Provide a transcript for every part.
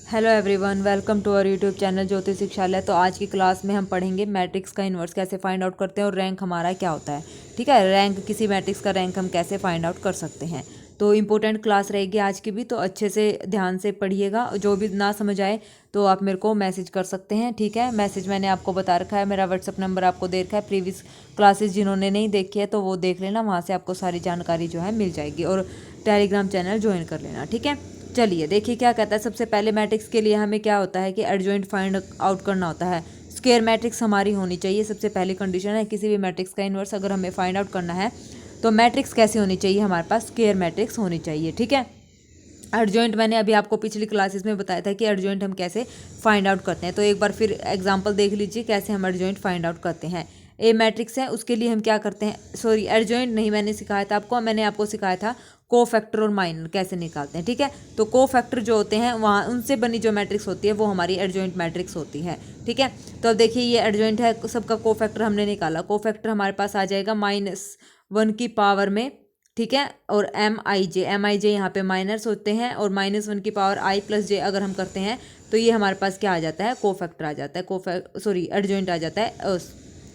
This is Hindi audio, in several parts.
Hello everyone, welcome to our YouTube channel Jyoti Shikshalaya. तो आज की क्लास में हम पढ़ेंगे मैट्रिक्स का इन्वर्स कैसे फाइंड आउट करते हैं और रैंक हमारा क्या होता है। ठीक है, रैंक किसी मैट्रिक्स का रैंक हम कैसे फाइंड आउट कर सकते हैं। तो इम्पोर्टेंट क्लास रहेगी आज की भी, तो अच्छे से ध्यान से पढ़िएगा। जो भी ना समझ आए तो आप मेरे को मैसेज कर सकते हैं। ठीक है, मैसेज मैंने आपको बता रखा है, मेरा व्हाट्सअप नंबर आपको दे रखा है। प्रीवियस क्लासेस जिन्होंने नहीं देखी है तो वो देख लेना, वहाँ से आपको सारी जानकारी जो है मिल जाएगी। और टेलीग्राम चैनल ज्वाइन कर लेना। ठीक है, चलिए देखिए क्या कहता है। सबसे पहले मैट्रिक्स के लिए हमें क्या होता है कि एडजॉइंट फाइंड आउट करना होता है। स्क्वायर मैट्रिक्स हमारी होनी चाहिए, सबसे पहली कंडीशन है। किसी भी मैट्रिक्स का इन्वर्स अगर हमें फाइंड आउट करना है तो मैट्रिक्स कैसी होनी चाहिए, हमारे पास स्क्वायर मैट्रिक्स होनी चाहिए। ठीक है, एडजॉइंट मैंने अभी आपको पिछली क्लासेस में बताया था कि एडजॉइंट हम कैसे फाइंड आउट करते हैं। तो एक बार फिर एग्जांपल देख लीजिए कैसे हम एडजॉइंट फाइंड आउट करते हैं। ए मैट्रिक्स है, उसके लिए हम क्या करते हैं, सॉरी एडजॉइंट नहीं मैंने सिखाया था आपको, मैंने आपको सिखाया था कोफैक्टर और माइनर कैसे निकालते हैं। ठीक है, तो कोफैक्टर जो होते हैं वहाँ उनसे बनी जो मैट्रिक्स होती है वो हमारी एडजॉइंट मैट्रिक्स होती है। ठीक है, तो अब देखिए ये एडजॉइंट है, सबका कोफैक्टर हमने निकाला। कोफैक्टर हमारे पास आ जाएगा -1 की पावर में। ठीक है, और एम आई जे यहाँ पे माइनर्स होते हैं, और -1 की पावर आई प्लस जे अगर हम करते हैं तो ये हमारे पास क्या आ जाता है, कोफैक्टर आ जाता है, एडजॉइंट आ जाता है।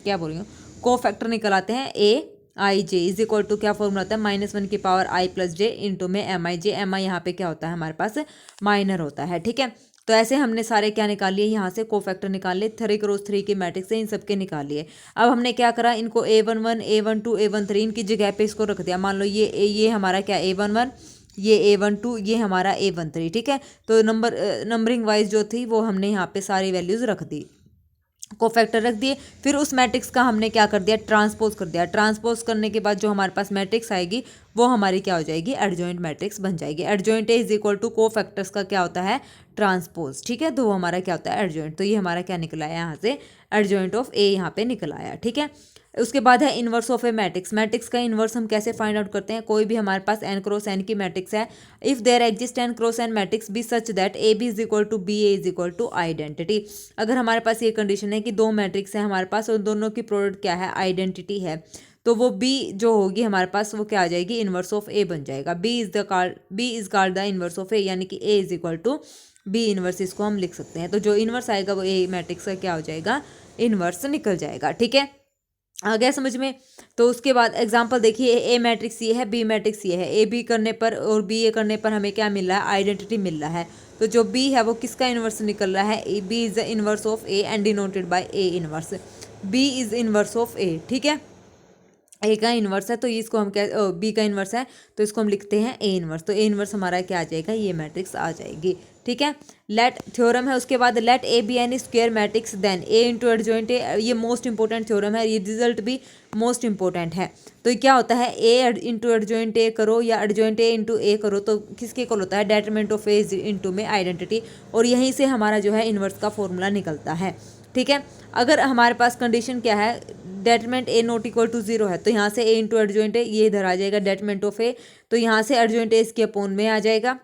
क्या बोल रही हूँ, कोफैक्टर निकल आते हैं। ए आई जे इज इक्वल टू क्या फॉर्मूला होता है, -1 की पावर आई प्लस जे इंटू में एम आई जे। एम आई यहाँ पे क्या होता है, हमारे पास माइनर होता है। ठीक है, तो ऐसे हमने सारे क्या निकाल लिए, यहाँ से कोफैक्टर निकाल लिए, 3x3 के मैट्रिक्स से इन सबके निकाल लिए। अब हमने क्या करा, इनको A11 A12 A13 इनकी जगह पे इसको रख दिया। मान लो ये हमारा क्या A11, ये A12, ये हमारा A13। ठीक है, तो नंबरिंग वाइज जो थी वो हमने यहाँ पे सारी वैल्यूज रख दी, कोफैक्टर रख दिए। फिर उस मैट्रिक्स का हमने क्या कर दिया, ट्रांसपोज कर दिया। ट्रांसपोज करने के बाद जो हमारे पास मैट्रिक्स आएगी वो हमारी क्या हो जाएगी, एडजॉइंट मैट्रिक्स बन जाएगी। Adjoint is equal to cofactors का क्या होता है, ट्रांसपोज। ठीक है, तो वो हमारा क्या होता है, एडजॉइंट। तो ये हमारा क्या निकला है यहाँ से, एडजॉइंट ऑफ ए यहाँ पे निकल आया। ठीक है, उसके बाद है inverse of A matrix. Matrix का इन्वर्स हम कैसे फाइंड आउट करते हैं, कोई भी हमारे पास n क्रॉस n की मैट्रिक्स है, if there exist n cross n matrix B such that A B is equal to B A is equal to identity. अगर हमारे पास ये कंडीशन है कि दो मैट्रिक्स है हमारे पास और दोनों की प्रोडक्ट क्या है, आइडेंटिटी है, तो वो बी जो होगी हमारे पास वो क्या आ जाएगी, इन्वर्स ऑफ ए बन जाएगा। B is called the inverse of A, यानी कि A is equal to B inverse, इसको हम लिख सकते हैं। तो जो इन्वर्स आएगा वो ए मैट्रिक्स का क्या हो जाएगा, इन्वर्स निकल जाएगा। ठीक है, आ गया समझ में। तो उसके बाद एग्जांपल देखिए, ए मैट्रिक्स ये है, बी मैट्रिक्स ये है। ए बी करने पर और बी ए करने पर हमें क्या मिल रहा है, आइडेंटिटी मिल रहा है। तो जो बी है वो किसका इन्वर्स निकल रहा है, B is the inverse of A and denoted by A inverse. B is inverse of A. ठीक है, ए का इन्वर्स है तो इसको हम क्या, बी का इन्वर्स है तो इसको हम लिखते हैं ए इन्वर्स। तो ए इन्वर्स हमारा क्या आ जाएगा, ये मैट्रिक्स आ जाएगी। ठीक है, लेट थ्योरम है, उसके बाद let A be n square matrix then A into adjoint A. ये मोस्ट इंपॉर्टेंट थ्योरम है, ये रिजल्ट भी मोस्ट इंपॉर्टेंट है। तो क्या होता है, ए इंटू एडजॉइंट ए करो या एडजॉइंट ए इंटू ए करो तो किसके इक्वल होता है, डेटरमिनेंट ऑफ ए इंटू में आइडेंटिटी। और यहीं से हमारा जो है इन्वर्स का फॉर्मूला निकलता है। ठीक है, अगर हमारे पास कंडीशन क्या है, determinant A not equal to 0 है, तो यहाँ से ए इंटू एडजॉइंट ए ये इधर आ जाएगा, डेटरमिनेंट ऑफ ए। तो यहाँ से एडजॉइंट ए इसके अपोन में आ जाएगा,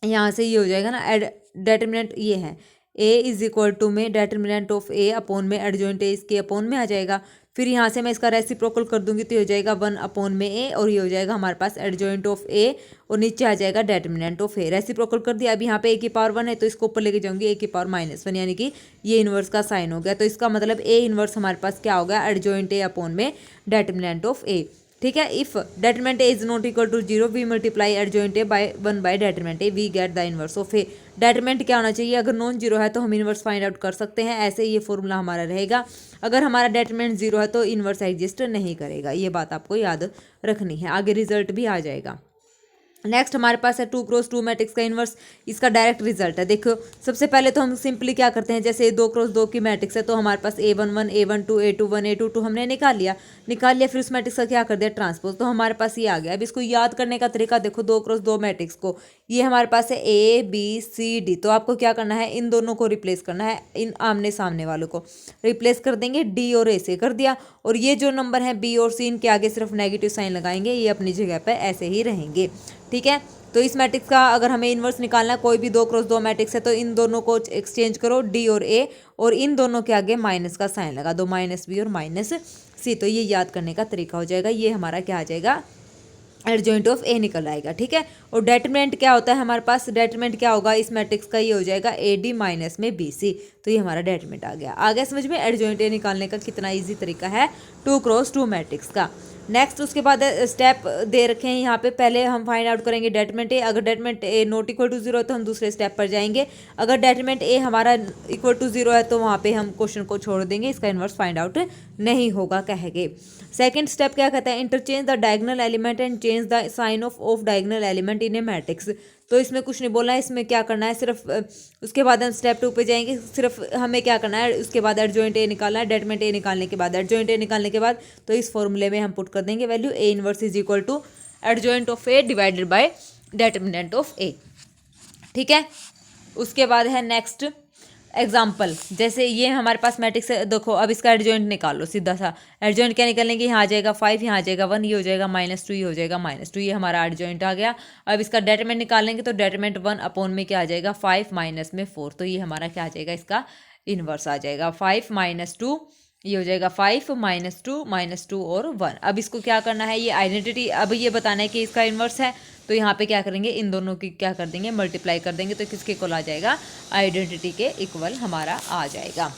यहाँ से ये हो जाएगा ना, डेटरमिनेंट ये है ए इज इक्वल टू में डेटरमिनेंट ऑफ ए अपोन में एडजॉइंट ए इसके अपोन में आ जाएगा। फिर यहाँ से मैं इसका रेसिप्रोकल कर दूंगी तो ये हो जाएगा 1 अपोन में ए, और ये हो जाएगा हमारे पास एडजॉइंट ऑफ ए, और नीचे आ जाएगा डेटरमिनेंट ऑफ ए। रेसिप्रोकल कर दिया। अब यहाँ पे ए की पावर 1 है तो इसको ऊपर लेके जाऊंगी, ए की पावर -1, यानी कि ये इन्वर्स का साइन हो गया। तो इसका मतलब ए इन्वर्स हमारे पास क्या हो गया, एडजॉइंट ए अपोन में डेटरमिनेंट ऑफ ए। ठीक है, if determinant A is not equal to 0 we multiply adjoint A by 1 by determinant A, we get the inverse of A. Determinant क्या होना चाहिए, अगर नॉन जीरो है तो हम इन्वर्स फाइंड आउट कर सकते हैं, ऐसे ये फॉर्मूला हमारा रहेगा। अगर हमारा डेटरमिनेंट 0 है तो इन्वर्स एग्जिस्ट नहीं करेगा, ये बात आपको याद रखनी है, आगे रिजल्ट भी आ जाएगा। नेक्स्ट हमारे पास है 2x2 मैट्रिक्स का इन्वर्स, इसका डायरेक्ट रिजल्ट है। देखो सबसे पहले तो हम सिंपली क्या करते हैं, जैसे 2x2 की मैट्रिक्स है तो हमारे पास A11 A12 A21 A22 हमने निकाल लिया। फिर उस मैट्रिक्स का क्या कर दिया, ट्रांसपोज, तो हमारे पास ये आ गया। अब इसको याद करने का तरीका देखो, 2x2 मैट्रिक्स को, ये हमारे पास है ABCD, तो आपको क्या करना है, इन दोनों को रिप्लेस करना है, इन आमने सामने वालों को रिप्लेस कर देंगे, D और A से कर दिया। और ये जो नंबर है B और C, इनके आगे सिर्फ नेगेटिव साइन लगाएंगे, ये अपनी जगह पर ऐसे ही रहेंगे। ठीक है, तो इस मैट्रिक्स का अगर हमें इन्वर्स निकालना है, कोई भी 2x2 मैट्रिक्स है तो इन दोनों को एक्सचेंज करो, डी और ए, और इन दोनों के आगे माइनस का साइन लगा दो, -b और -c। तो ये याद करने का तरीका हो जाएगा, ये हमारा क्या आ जाएगा, एडजॉइंट ऑफ ए निकल आएगा। ठीक है, और डेटरमिनेंट क्या होता है हमारे पास, डेटरमिनेंट क्या होगा इस मैट्रिक्स का, ये हो जाएगा ए डी माइनस में बी सी। तो ये हमारा डेटरमिनेंट आ गया समझ में। एडजॉइंट ए निकालने का कितना इजी तरीका है 2x2 मैट्रिक्स का। नेक्स्ट उसके बाद स्टेप दे रखे हैं यहाँ पे, पहले हम फाइंड आउट करेंगे डेटरमिनेंट ए। अगर determinant A not equal to zero है तो हम दूसरे स्टेप पर जाएंगे। अगर डेटरमिनेंट ए हमारा इक्वल टू जीरो है तो वहाँ पे हम क्वेश्चन को छोड़ देंगे, इसका इन्वर्स फाइंड आउट नहीं होगा कहेंगे। सेकंड स्टेप क्या कहता है, interchange the diagonal element and change the sign of diagonal element in a matrix. तो इसमें कुछ नहीं बोलना है, इसमें क्या करना है सिर्फ उसके बाद हम स्टेप 2 पे जाएंगे। सिर्फ हमें क्या करना है, उसके बाद एडजॉइंट ए निकालना है, डेटरमिनेंट ए निकालने के बाद एडजॉइंट ए निकालने के बाद तो इस फॉर्मूले में हम पुट कर देंगे value A inverse is equal to adjoint of A divided by determinant of A. ठीक है, उसके बाद है नेक्स्ट एग्जाम्पल, जैसे ये हमारे पास मैट्रिक्स है, देखो अब इसका एडजॉइंट निकाल लो सीधा सा। एडजॉइंट क्या निकलेंगे, यहाँ आ जाएगा 5, यहाँ आ जाएगा 1, ये हो जाएगा -2, ये हो जाएगा -2, ये हमारा एडजॉइंट आ गया। अब इसका डेटरमिनेंट निकालेंगे तो डेटरमिनेंट 1 अपॉन में क्या आ जाएगा 5 माइनस में 4, तो ये हमारा क्या आ जाएगा, इसका इनवर्स आ जाएगा 5 - 2, ये हो जाएगा 5 - 2 और 1। अब इसको क्या करना है, ये आइडेंटिटी, अब ये बताना है कि इसका इन्वर्स है, तो यहाँ पे क्या करेंगे, इन दोनों की क्या कर देंगे, मल्टीप्लाई कर देंगे, तो किसके इक्वल आ जाएगा, आइडेंटिटी के इक्वल हमारा आ जाएगा।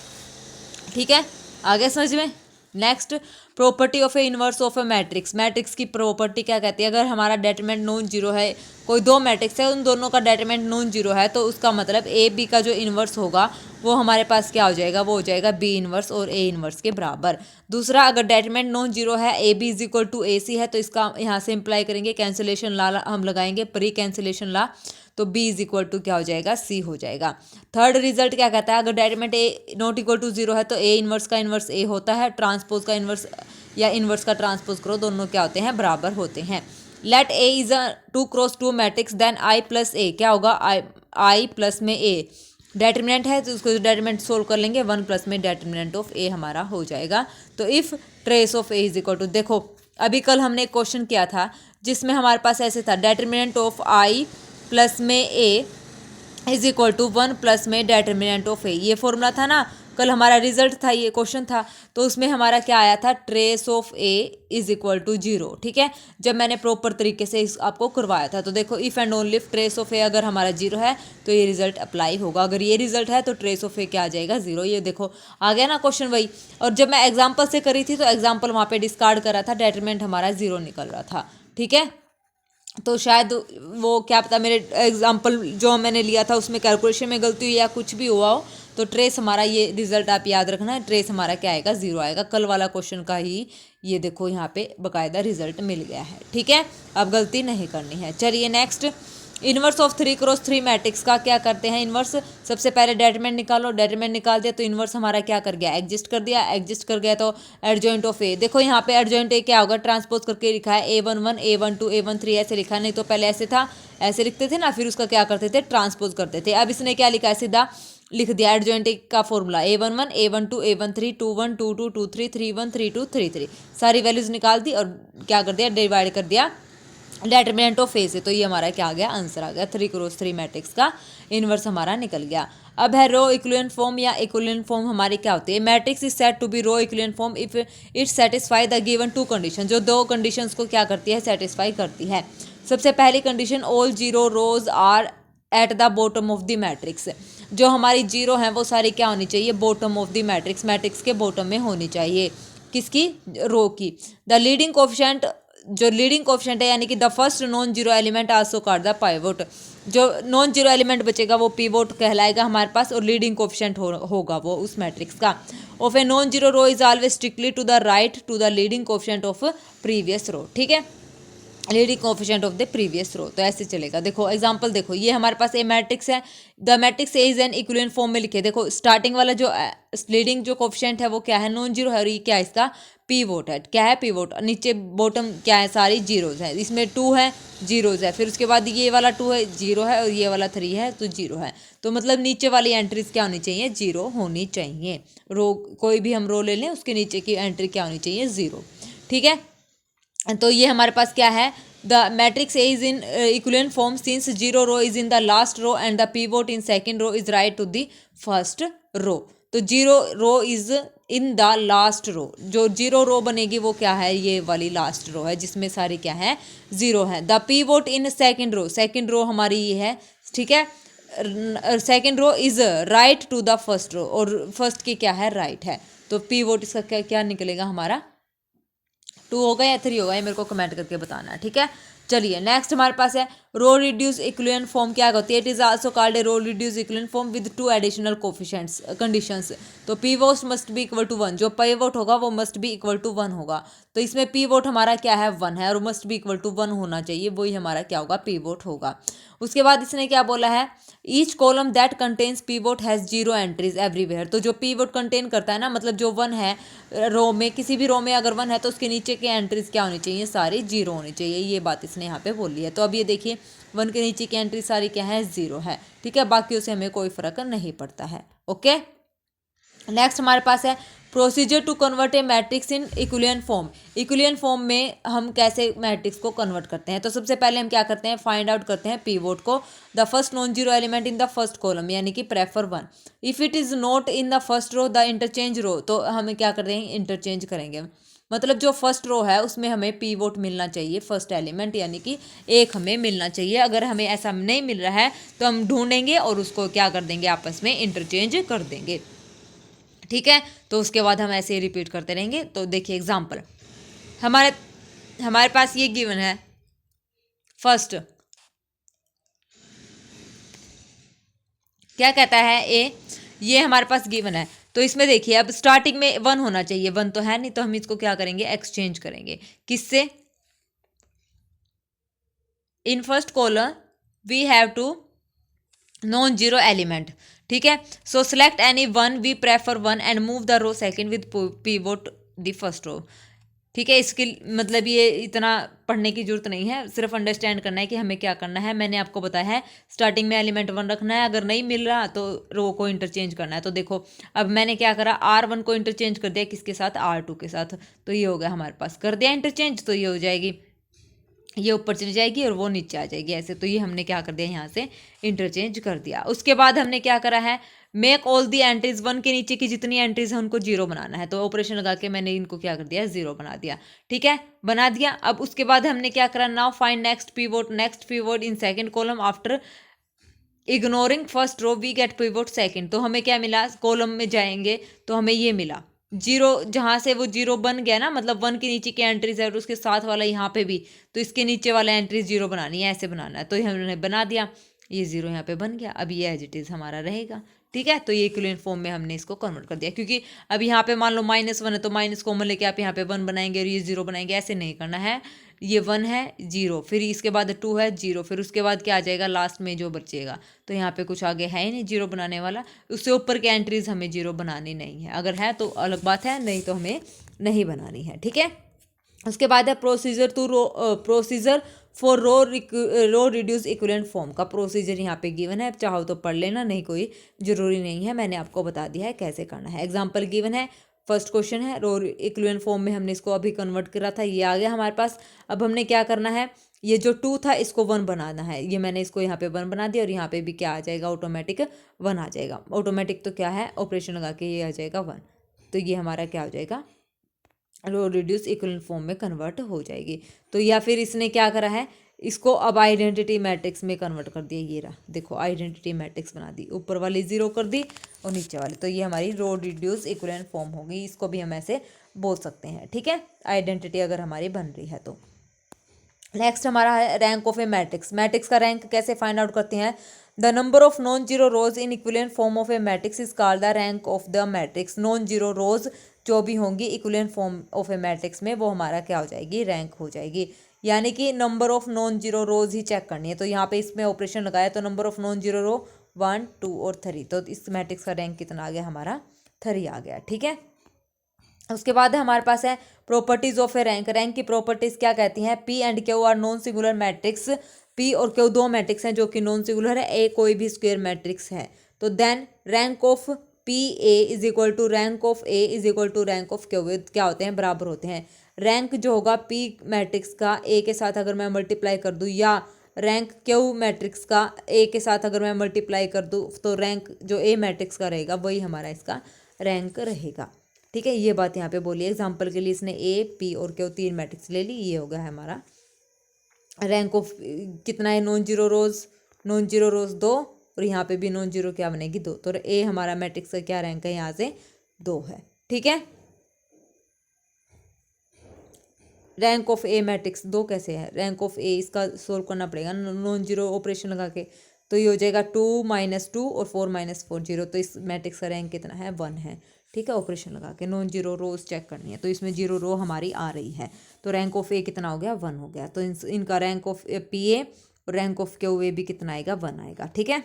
ठीक है, आगे समझ में। Next property of A inverse of A matrix. Matrix की प्रॉपर्टी क्या कहती है, अगर हमारा डेटरमिनेंट नॉन जीरो है, कोई दो मैट्रिक्स है उन दोनों का डेटरमिनेंट नॉन जीरो है, तो उसका मतलब ए बी का जो इनवर्स होगा वो हमारे पास क्या हो जाएगा, वो हो जाएगा बी इनवर्स और ए इनवर्स के बराबर। दूसरा, अगर डेटरमिनेंट नॉन जीरो है, A B is equal to A C है, तो इसका यहाँ से इम्प्लाई करेंगे, कैंसिलेशन ला हम लगाएंगे, प्री कैंसिलेशन ला, तो b इज इक्वल टू क्या हो जाएगा, c हो जाएगा। थर्ड रिजल्ट क्या कहता है, अगर determinant A not equal to zero है तो ए इनवर्स का इनवर्स ए होता है, ट्रांसपोज का इनवर्स या इनवर्स का ट्रांसपोज करो, दोनों क्या होते हैं, बराबर होते हैं। Let A is a 2x2 matrix, then i plus A क्या होगा, i प्लस में a डेटरमिनेंट है, तो उसको डेटरमिनेंट सोल्व कर लेंगे, 1 प्लस में डेटरमिनेंट ऑफ ए हमारा हो जाएगा। तो if trace of A is equal to, देखो अभी कल हमने एक क्वेश्चन किया था जिसमें हमारे पास ऐसे था, डेटरमिनेंट ऑफ i प्लस में ए इज इक्वल टू 1 प्लस में डेटरमिनेंट ऑफ ए, ये फॉर्मूला था ना, कल हमारा रिजल्ट था, ये क्वेश्चन था, तो उसमें हमारा क्या आया था, trace of A is equal to 0। ठीक है, जब मैंने प्रॉपर तरीके से इस आपको करवाया था, तो देखो if and only if trace of A अगर हमारा 0 है तो ये रिजल्ट अप्लाई होगा, अगर ये रिजल्ट है तो ट्रेस ऑफ ए क्या आ जाएगा, 0। ये देखो आ गया ना क्वेश्चन वही। और जब मैं एग्जाम्पल से करी थी तो एग्जाम्पल वहाँ पे डिस्कार्ड करा था, डेटरमिनेंट हमारा 0 निकल रहा था। ठीक है, तो शायद वो क्या पता मेरे एग्जाम्पल जो मैंने लिया था उसमें कैलकुलेशन में गलती हुई या कुछ भी हुआ हो, तो ट्रेस हमारा, ये रिजल्ट आप याद रखना है, ट्रेस हमारा क्या आएगा, 0 आएगा। कल वाला क्वेश्चन का ही ये देखो यहाँ पे बकायदा रिजल्ट मिल गया है। ठीक है, अब गलती नहीं करनी है। चलिए next, inverse of 3x3 matrix का क्या करते हैं, इनवर्स सबसे पहले डेटरमिनेंट निकालो, डेटरमिनेंट निकाल दिया तो इनवर्स हमारा क्या कर गया, एग्जिस्ट कर दिया, एग्जिस्ट कर गया तो एडजॉइंट ऑफ ए, देखो यहाँ पे एडजॉइंट ए क्या होगा, ट्रांसपोज करके लिखा है a11 a12 a13 ऐसे लिखा है, नहीं तो पहले ऐसे था, ऐसे लिखते थे ना, फिर उसका क्या करते थे, ट्रांसपोज करते थे। अब इसने क्या लिखा है, सीधा लिख दिया एडजॉइंट ए का फॉर्मूला, a11 a12 a13 21 22 23 31 32 33, सारी वैल्यूज निकाल दी और क्या कर दिया, डिवाइड कर दिया डेटरमिनेंट ऑफ ए से, तो ये हमारा क्या आ गया, आंसर आ गया। 3x3 मैट्रिक्स का इनवर्स हमारा निकल गया। अब है रो इक्विवेलेंट फॉर्म या इक्विवेलेंट फॉर्म हमारी क्या होती है, matrix is said to be row equivalent form if it satisfy the given 2 condition, जो 2 कंडीशंस को क्या करती है, सेटिस्फाई करती है। सबसे पहली condition, all 0 rows are at the bottom of the matrix, जो हमारी 0 हैं वो सारी क्या होनी चाहिए, bottom of the matrix, matrix के बॉटम में होनी चाहिए, किसकी, रो की। द लीडिंग कोफिशिएंट, जो लीडिंग कोफिशिएंट है यानी कि the first non zero element also called the pivot, जो नॉन जीरो एलिमेंट बचेगा वो पिवोट कहलाएगा हमारे पास, और लीडिंग कोफिशिएंट होगा वो उस मैट्रिक्स का। Of A non zero row is always strictly to the right to the leading coefficient of previous row. ठीक है, leading coefficient of the previous row, तो ऐसे चलेगा। देखो एग्जांपल देखो, ये हमारे पास ए मैट्रिक्स है, the matrix A is an equivalent form में लिखे, देखो स्टार्टिंग वाला जो लीडिंग जो कोफिशिएंट है वो क्या है, नॉन जीरो है, और ये क्या है, इसका पीवोट है, क्या है, पीवोट। नीचे बॉटम क्या है, सारी जीरोज है, इसमें 2 है, जीरोज है, फिर उसके बाद ये वाला 2 है, 0 है, और ये वाला 3 है तो 0 है, तो मतलब नीचे वाली एंट्रीज क्या होनी चाहिए, 0 होनी चाहिए। रो कोई भी हम रो ले लें उसके नीचे की एंट्री क्या होनी चाहिए, 0। ठीक है, तो ये हमारे पास क्या है, the matrix A is in equivalent form since 0 row is in the last row and the pivot in second row is right to the first row, तो 0 row is in the last row. जो जीरो रो बनेगी वो क्या है, ये वाली लास्ट रो है जिसमें सारी क्या है, जीरो है। The pivot in second row, second row हमारी ये है, ठीक है। Second row is right to the first row, और फर्स्ट की क्या है, राइट है। तो पीवोट इसका क्या क्या निकलेगा हमारा, 2 होगा या 3 होगा, ये मेरे को कमेंट करके बताना है, ठीक है। चलिए नेक्स्ट हमारे पास है रो रिड्यूस इक्विवेलेंट फॉर्म। क्या होती है, it is also called a row reduce equivalent form with 2 additional coefficients conditions. तो pivot must be equal to 1, जो पी वोट होगा वो मस्ट बी इक्वल टू 1 होगा। तो इसमें पी वोट हमारा क्या है, 1 है, और मस्ट बी इक्वल टू 1 होना चाहिए, वही हमारा क्या होगा, पी वोट होगा। उसके बाद इसने क्या बोला है, each column that contains P vote has 0 entries everywhere. तो जो पी वोट कंटेन करता है ना, मतलब जो 1 है रो में, किसी भी रो में अगर 1 है तो उसके नीचे के एंट्रीज क्या होनी चाहिए, सारी 0 होनी चाहिए। ये बात इसने यहाँ पे बोली है। तो अब ये देखिए 1 के नीचे की एंट्री सारी क्या है, 0 है, ठीक है। बाकी से हमें कोई फर्क नहीं पड़ता है। ओके, नेक्स्ट हमारे पास है procedure to convert a matrix in equivalent form. Equivalent form में हम कैसे मैट्रिक्स को कन्वर्ट करते हैं। तो सबसे पहले हम क्या करते हैं, फाइंड आउट करते हैं पीवोट को। The first non zero element in the first column, यानी कि prefer 1। If it is not in the first row the interchange row, तो हमें क्या करते हैं, इंटरचेंज करेंगे। मतलब जो फर्स्ट रो है उसमें हमें पीवोट मिलना चाहिए, फर्स्ट एलिमेंट, यानी कि 1 हमें मिलना चाहिए। अगर हमें ऐसा नहीं मिल रहा है तो हम ढूंढेंगे और उसको क्या कर देंगे, आपस में इंटरचेंज कर देंगे, ठीक है। तो उसके बाद हम ऐसे ही रिपीट करते रहेंगे। तो देखिए एग्जाम्पल, हमारे हमारे पास ये गिवन है फर्स्ट, क्या कहता है ए, ये हमारे पास गिवन है। तो इसमें देखिए अब स्टार्टिंग में 1 होना चाहिए, 1 तो है नहीं, तो हम इसको क्या करेंगे, एक्सचेंज करेंगे। किससे, in first column we have to non zero element, ठीक है। So select any 1, we prefer 1 and move the row second with pivot the first row, ठीक है। इसके मतलब ये इतना पढ़ने की जरूरत नहीं है, सिर्फ अंडरस्टैंड करना है कि हमें क्या करना है। मैंने आपको बताया है स्टार्टिंग में एलिमेंट 1 रखना है, अगर नहीं मिल रहा तो रो को इंटरचेंज करना है। तो देखो अब मैंने क्या करा, R1 को इंटरचेंज कर दिया, किसके साथ, R2 के साथ। तो ये हो गया हमारे पास, कर दिया इंटरचेंज, तो ये हो जाएगी, ये ऊपर चली जाएगी और वो नीचे आ जाएगी ऐसे। तो ये हमने क्या कर दिया, यहाँ से इंटरचेंज कर दिया। उसके बाद हमने क्या करा है, मेक ऑल दी एंट्रीज, 1 के नीचे की जितनी एंट्रीज है उनको 0 बनाना है। तो ऑपरेशन लगा के मैंने इनको क्या कर दिया, 0 बना दिया, ठीक है, बना दिया। अब उसके बाद हमने क्या करा, now find next pivot in second column after ignoring first row we get pivot second. तो हमें क्या मिला, कॉलम में जाएंगे तो हमें ये मिला 0, जहाँ से वो 0 बन गया ना, मतलब 1 के नीचे की एंट्रीज है और उसके साथ वाला यहाँ पे भी, तो इसके नीचे वाला एंट्री 0 बनानी है, ऐसे बनाना है। तो हमने बना दिया, ये 0 यहाँ पे बन गया। अब ये एज इट इज़ हमारा रहेगा, ठीक है। तो ये इक्विवेलेंट फॉर्म में हमने इसको कन्वर्ट कर दिया, क्योंकि अब यहाँ पे मान लो -1 है तो माइनस कॉमन लेके आप यहाँ पे 1 बनाएंगे और ये 0 बनाएंगे, ऐसे नहीं करना है। ये 1 है, 0, फिर इसके बाद 2 है, 0, फिर उसके बाद क्या आ जाएगा, लास्ट में जो बचेगा। तो यहाँ पे कुछ आगे है ही नहीं 0 बनाने वाला, उससे ऊपर के एंट्रीज हमें 0 बनानी नहीं है। अगर है तो अलग बात है, नहीं तो हमें नहीं बनानी है, ठीक है। उसके बाद है procedure for row reduce equivalent form का प्रोसीजर यहाँ पे गिवन है, चाहो तो पढ़ लेना, नहीं कोई ज़रूरी नहीं है, मैंने आपको बता दिया है कैसे करना है। एग्जाम्पल गिवन है, फर्स्ट क्वेश्चन है, रो इक्विवेलेंट फॉर्म में हमने इसको अभी कन्वर्ट करा था, ये आ गया हमारे पास। अब हमने क्या करना है, ये जो 2 था इसको 1 बनाना है, ये मैंने इसको यहाँ पे 1 बना दिया और यहाँ पे भी क्या आ जाएगा, ऑटोमेटिक 1 आ जाएगा। ऑटोमेटिक तो क्या है, ऑपरेशन लगा के ये आ जाएगा 1। तो ये हमारा क्या हो जाएगा, रो रिड्यूस इक्विवेलेंट फॉर्म में कन्वर्ट हो जाएगी। तो या फिर इसने क्या करा है, इसको अब आइडेंटिटी मैट्रिक्स में कन्वर्ट कर दिया, ये रहा देखो, आइडेंटिटी मैट्रिक्स बना दी, ऊपर वाली 0 कर दी और नीचे वाली। तो ये हमारी रो रिड्यूस इक्विवेलेंट फॉर्म होगी, इसको भी हम ऐसे बोल सकते हैं, ठीक है, आइडेंटिटी अगर हमारी बन रही है तो। नेक्स्ट हमारा है rank of A matrix. Matrix का रैंक कैसे फाइंड आउट करते हैं, the number of non zero rose in equivalent form of A matrix is called the rank of the matrix. Non zero रोज जो भी होंगी equivalent form of A matrix में, वो हमारा क्या हो जाएगी, रैंक हो जाएगी। यानी कि number of non zero rows ही चेक करनी है। तो यहाँ पे इसमें ऑपरेशन लगाया तो number of non zero row 1, 2 और 3, तो इस मैट्रिक्स का रैंक कितना आ गया हमारा, 3 आ गया, ठीक है। उसके बाद हमारे पास है properties of A rank. Rank की प्रॉपर्टीज क्या कहती हैं, P and Q R non singular matrix. P और क्यू 2 मैट्रिक्स हैं जो कि नॉन सिंगुलर है, ए कोई भी स्क्वायर मैट्रिक्स है। तो then rank of P A is equal to rank of A is equal to rank of Q, क्या होते हैं, बराबर होते हैं। रैंक जो होगा पी मैट्रिक्स का ए के साथ अगर मैं मल्टीप्लाई कर दूँ, या रैंक क्यू मैट्रिक्स का ए के साथ अगर मैं मल्टीप्लाई कर दूँ, तो रैंक जो ए मैट्रिक्स का रहेगा वही हमारा इसका रैंक रहेगा, ठीक है, ये बात यहाँ पे बोली है। एग्जाम्पल के लिए इसने ए, पी और क्यू 3 मैट्रिक्स ले ली, ये हो गया है हमारा रैंक ऑफ कितना है, नॉन जीरो रोज 2, और यहाँ पे भी नॉन जीरो क्या बनेगी 2, तो ए हमारा मैट्रिक्स का क्या रैंक है यहाँ से 2 है। ठीक है, रैंक ऑफ ए मैट्रिक्स 2 कैसे है, रैंक ऑफ ए इसका सोल्व करना पड़ेगा नॉन जीरो ऑपरेशन लगा के, तो ये हो जाएगा 2 - 2 और 4 - 4 0, तो इस मैट्रिक्स का रैंक कितना है 1 है। ठीक है, ऑपरेशन लगा के नॉन जीरो रोज चेक करनी है, तो इसमें जीरो रो हमारी आ रही है, तो रैंक ऑफ ए कितना हो गया 1 हो गया, तो इनका रैंक ऑफ पी ए और रैंक ऑफ क्यू ए भी कितना आएगा 1 आएगा। ठीक है,